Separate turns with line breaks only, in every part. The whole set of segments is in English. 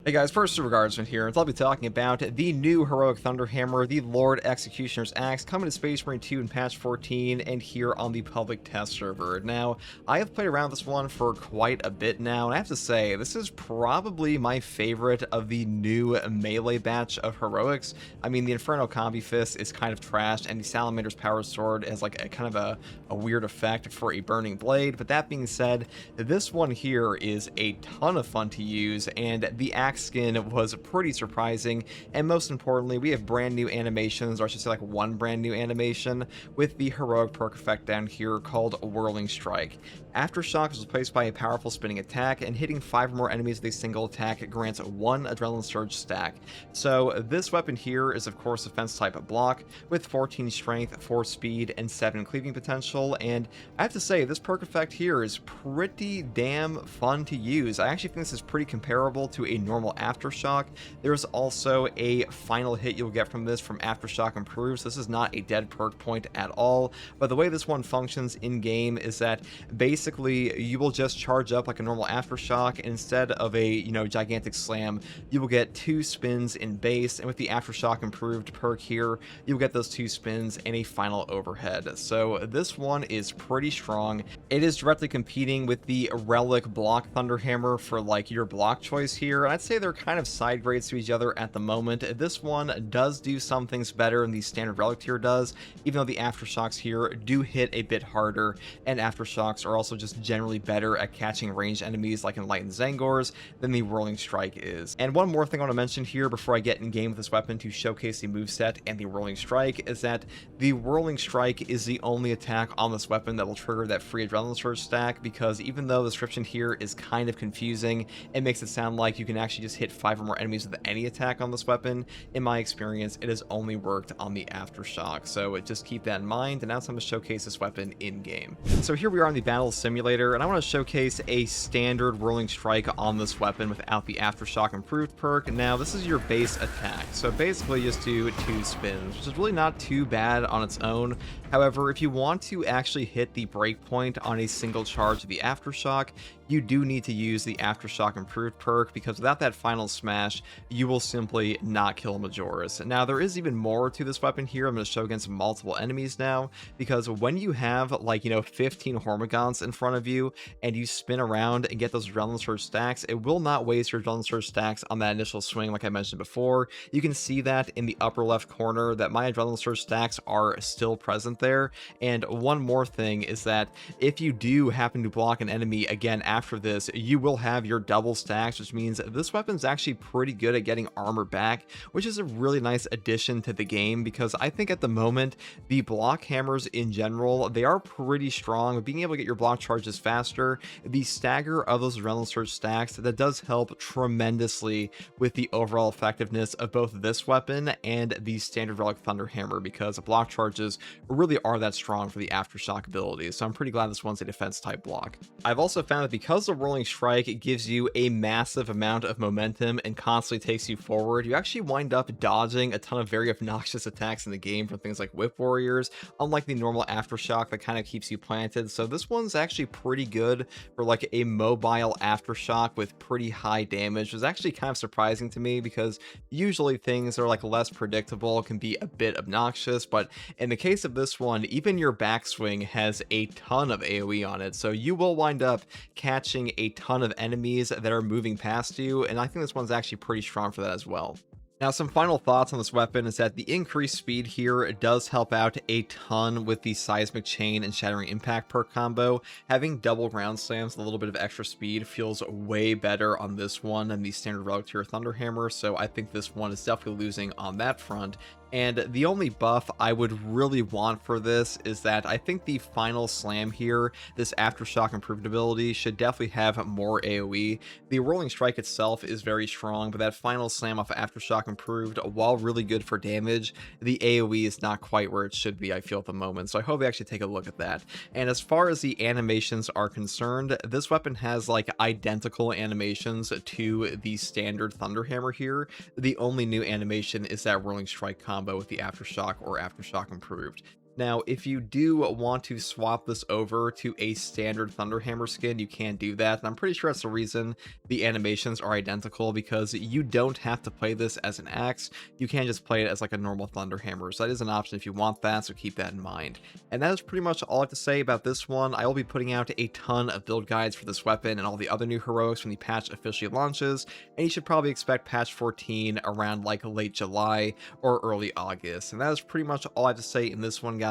Hey guys, first Regardsman here, and I'll be talking about the new Heroic Thunderhammer, the Lord Executioner's Axe, coming to Space Marine 2 in patch 14, and here on the public test server. Now, I have played around this one for quite a bit now, and I have to say, this is probably my favorite of the new melee batch of Heroics. I mean, the Inferno Combi Fist is kind of trashed, and the Salamander's Power Sword has like a kind of a weird effect for a Burning Blade, but that being said, this one here is a ton of fun to use, and the Axe skin was pretty surprising, and most importantly, we have brand new animations, or I should say like one brand new animation, with the heroic perk effect down here called Whirling Strike. Aftershock is replaced by a powerful spinning attack, and hitting 5 or more enemies with a single attack grants 1 Adrenaline Surge stack. So this weapon here is of course defense type block, with 14 strength, 4 speed, and 7 cleaving potential, and I have to say this perk effect here is pretty damn fun to use. I actually think this is pretty comparable to a normal Aftershock. There's also a final hit you'll get from this from Aftershock Improves. This is not a dead perk point at all, but the way this one functions in game is that basically you will just charge up like a normal Aftershock, and instead of a gigantic slam, you will get 2 spins in base, and with the Aftershock Improved perk here, you'll get those 2 spins and a final overhead. So this one is pretty strong. It is directly competing with the Relic Block Thunderhammer for like your block choice here, and I'd say they're kind of side grades to each other at the moment. This one does do some things better than the standard Relic tier does, even though the Aftershocks here do hit a bit harder, and Aftershocks are also just generally better at catching ranged enemies like Enlightened Zangors than the Whirling Strike is. And one more thing I want to mention here before I get in game with this weapon to showcase the moveset and the Whirling Strike is that the Whirling Strike is the only attack on this weapon that will trigger that free Adrenaline Surge stack, because even though the description here is kind of confusing, it makes it sound like you can actually just hit 5 or more enemies with any attack on this weapon. In my experience, it has only worked on the Aftershock, so just keep that in mind, and now it's time to showcase this weapon in game. So here we are in the battle simulator, and I want to showcase a standard Whirling Strike on this weapon without the Aftershock Improved perk. Now this is your base attack, so basically just do 2 spins, which is really not too bad on its own. However, if you want to actually hit the breakpoint on a single charge of the Aftershock, you do need to use the Aftershock Improved perk, because without that final smash, you will simply not kill Majoris. Now, there is even more to this weapon here. I'm going to show against multiple enemies now, because when you have, like, 15 Hormigons in front of you, and you spin around and get those Adrenaline Surge stacks, it will not waste your Adrenaline Surge stacks on that initial swing, like I mentioned before. You can see that in the upper left corner, that my Adrenaline Surge stacks are still present there. And one more thing is that if you do happen to block an enemy again after this, you will have your double stacks, which means this weapon's actually pretty good at getting armor back, which is a really nice addition to the game, because I think at the moment the block hammers in general, they are pretty strong. Being able to get your block charges faster, the stagger of those Adrenaline Surge stacks, that does help tremendously with the overall effectiveness of both this weapon and the standard Relic Thunderhammer, because block charges really are that strong for the Aftershock ability. So I'm pretty glad this one's a defense type block. I've also found that because the Whirling Strike gives you a massive amount of momentum and constantly takes you forward, you actually wind up dodging a ton of very obnoxious attacks in the game from things like Whip Warriors, unlike the normal Aftershock that kind of keeps you planted. So this one's actually pretty good for like a mobile Aftershock with pretty high damage, which is actually kind of surprising to me, because usually things that are like less predictable can be a bit obnoxious, but in the case of this one, even your backswing has a ton of AoE on it, so you will wind up catching a ton of enemies that are moving past you, and I think this one's actually pretty strong for that as well. Now, some final thoughts on this weapon is that the increased speed here does help out a ton with the Seismic Chain and Shattering Impact perk combo. Having double ground slams, a little bit of extra speed, feels way better on this one than the standard Relic tier Thunderhammer, so I think this one is definitely losing on that front. And the only buff I would really want for this is that I think the final slam here, this Aftershock Improved ability, should definitely have more AoE. The Whirling Strike itself is very strong, but that final slam off of Aftershock Improved, while really good for damage, the AoE is not quite where it should be, I feel, at the moment. So I hope you actually take a look at that. And as far as the animations are concerned, this weapon has like identical animations to the standard Thunderhammer here. The only new animation is that Whirling Strike combo with the Aftershock or Aftershock Improved. Now, if you do want to swap this over to a standard Thunderhammer skin, you can do that, and I'm pretty sure that's the reason the animations are identical, because you don't have to play this as an axe, you can just play it as like a normal Thunderhammer, so that is an option if you want that, so keep that in mind. And that is pretty much all I have to say about this one. I will be putting out a ton of build guides for this weapon and all the other new heroics when the patch officially launches, and you should probably expect patch 14 around like late July or early August. And that is pretty much all I have to say in this one, guys.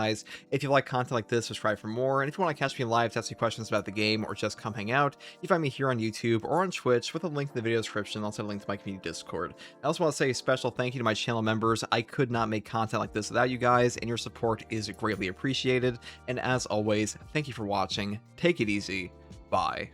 If you like content like this, subscribe for more, and if you want to catch me live to ask me questions about the game or just come hang out, you find me here on YouTube or on Twitch with a link in the video description, also a link to my community Discord. I also want to say a special thank you to my channel members. I could not make content like this without you guys, and your support is greatly appreciated. And as always, thank you for watching. Take it easy. Bye.